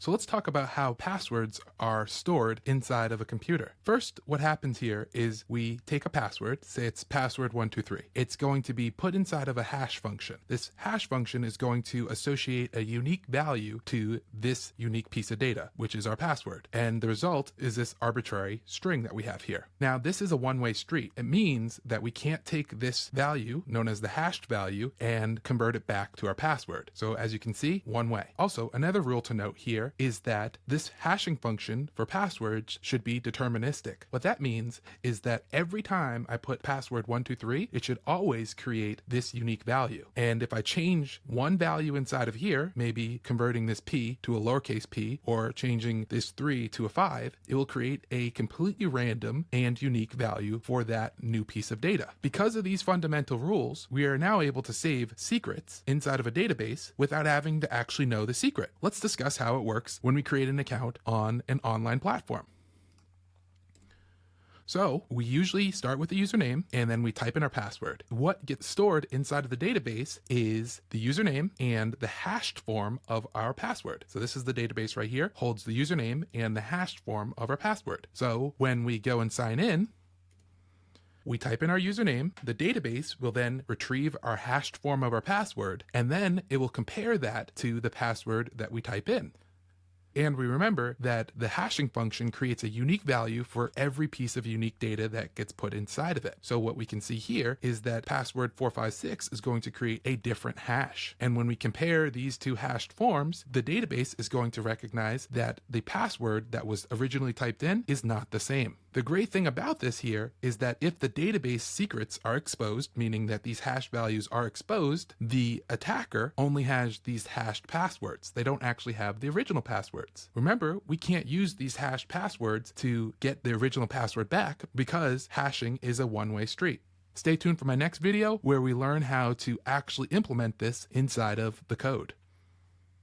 So let's talk about how passwords are stored inside of a computer. First, what happens here is we take a password, say it's password 123. It's going to be put inside of a hash function. This hash function is going to associate a unique value to this unique piece of data, which is our password. And the result is this arbitrary string that we have here. Now, this is a one-way street. It means that we can't take this value, known as the hashed value, and convert it back to our password. So as you can see, one way. Also, another rule to note here is that this hashing function for passwords should be deterministic. What that means is that every time I put password 123, it should always create this unique value. And if I change one value inside of here, maybe converting this p to a lowercase p or changing this 3 to a 5, it will create a completely random and unique value for that new piece of data. Because of these fundamental rules, we are now able to save secrets inside of a database without having to actually know the secret. Let's discuss how it works when we create an account on an online platform. So we usually start with the username and then we type in our password. What gets stored inside of the database is the username and the hashed form of our password. So this is the database right here, holds the username and the hashed form of our password. So when we go and sign in, we type in our username, the database will then retrieve our hashed form of our password, and then it will compare that to the password that we type in. And we remember that the hashing function creates a unique value for every piece of unique data that gets put inside of it. So what we can see here is that password 456 is going to create a different hash. And when we compare these two hashed forms, the database is going to recognize that the password that was originally typed in is not the same. The great thing about this here is that if the database secrets are exposed, meaning that these hash values are exposed, the attacker only has these hashed passwords. They don't actually have the original passwords. Remember, we can't use these hashed passwords to get the original password back because hashing is a one-way street. Stay tuned for my next video where we learn how to actually implement this inside of the code.